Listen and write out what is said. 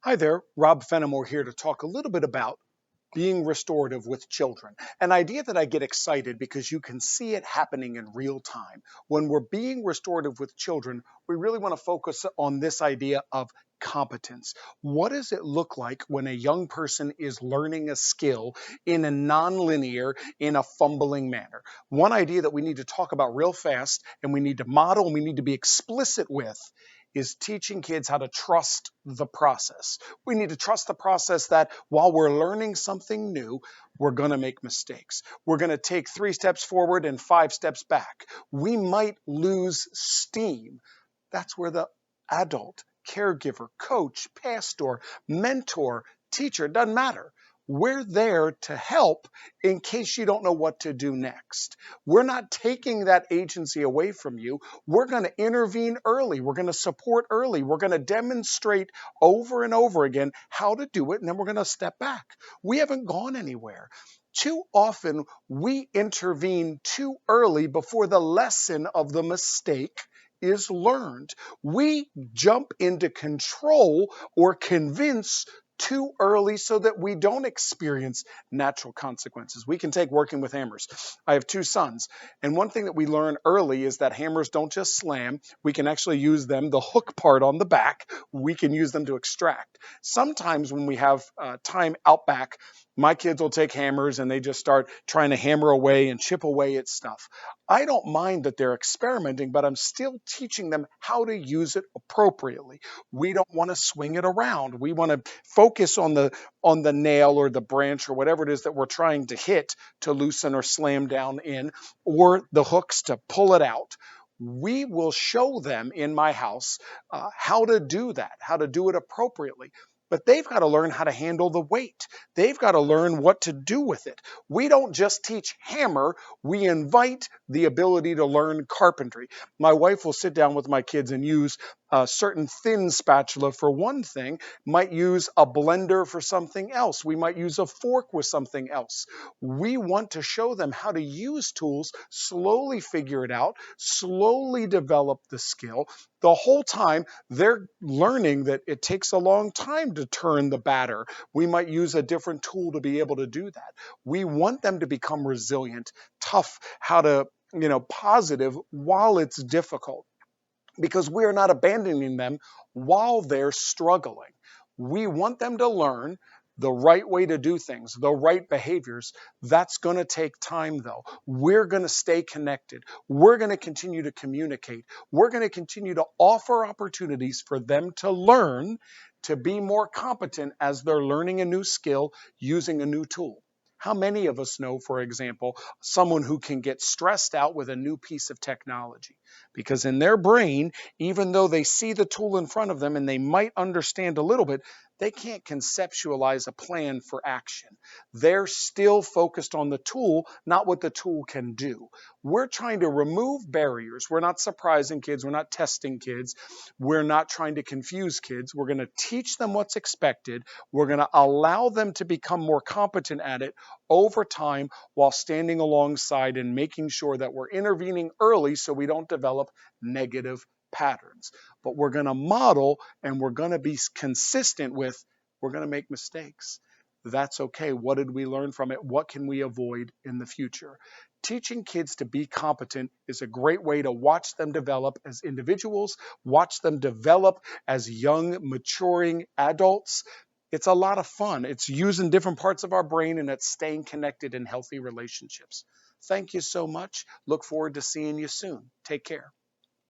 Hi there, Rob Fenimore here to talk a little bit about being restorative with children. An idea that I get excited because you can see it happening in real time. When we're being restorative with children, we really want to focus on this idea of competence. What does it look like when a young person is learning a skill in a nonlinear, in a fumbling manner? One idea that we need to talk about real fast and we need to model and we need to be explicit with is teaching kids how to trust the process. We need to trust the process that while we're learning something new, we're going to make mistakes. We're going to take 3 steps forward and 5 steps back. We might lose steam. That's where the adult, caregiver, coach, pastor, mentor, teacher, doesn't matter. We're there to help in case you don't know what to do next. We're not taking that agency away from you. We're going to intervene early. We're going to support early. We're going to demonstrate over and over again how to do it, and then we're going to step back. We haven't gone anywhere. Too often, we intervene too early before the lesson of the mistake is learned. We jump into control or convince too early so that we don't experience natural consequences. We can take working with hammers. I have 2 sons, and one thing that we learn early is that hammers don't just slam. We can actually use them, the hook part on the back, we can use them to extract. Sometimes when we have time out back, my kids will take hammers and they just start trying to hammer away and chip away at stuff. I don't mind that they're experimenting, but I'm still teaching them how to use it appropriately. We don't want to swing it around. We want to focus on the nail or the branch or whatever it is that we're trying to hit to loosen or slam down in, or the hooks to pull it out. We will show them in my house how to do that, how to do it appropriately. But they've got to learn how to handle the weight. They've got to learn what to do with it. We don't just teach hammer, we invite the ability to learn carpentry. My wife will sit down with my kids and use a certain thin spatula for one thing, might use a blender for something else. We might use a fork with something else. We want to show them how to use tools, slowly figure it out, slowly develop the skill. The whole time they're learning that it takes a long time to turn the batter. We might use a different tool to be able to do that. We want them to become resilient, tough, how to, positive while it's difficult, because we are not abandoning them while they're struggling. We want them to learn the right way to do things, the right behaviors. That's going to take time, though. We're going to stay connected. We're going to continue to communicate. We're going to continue to offer opportunities for them to learn, to be more competent as they're learning a new skill, using a new tool. How many of us know, for example, someone who can get stressed out with a new piece of technology? Because in their brain, even though they see the tool in front of them and they might understand a little bit, they can't conceptualize a plan for action. They're still focused on the tool, not what the tool can do. We're trying to remove barriers. We're not surprising kids. We're not testing kids. We're not trying to confuse kids. We're going to teach them what's expected. We're going to allow them to become more competent at it over time while standing alongside and making sure that we're intervening early so we don't develop negative patterns. But we're going to model and we're going to be consistent with, we're going to make mistakes. That's okay. What did we learn from it? What can we avoid in the future? Teaching kids to be competent is a great way to watch them develop as individuals, watch them develop as young, maturing adults. It's a lot of fun. It's using different parts of our brain and it's staying connected in healthy relationships. Thank you so much. Look forward to seeing you soon. Take care.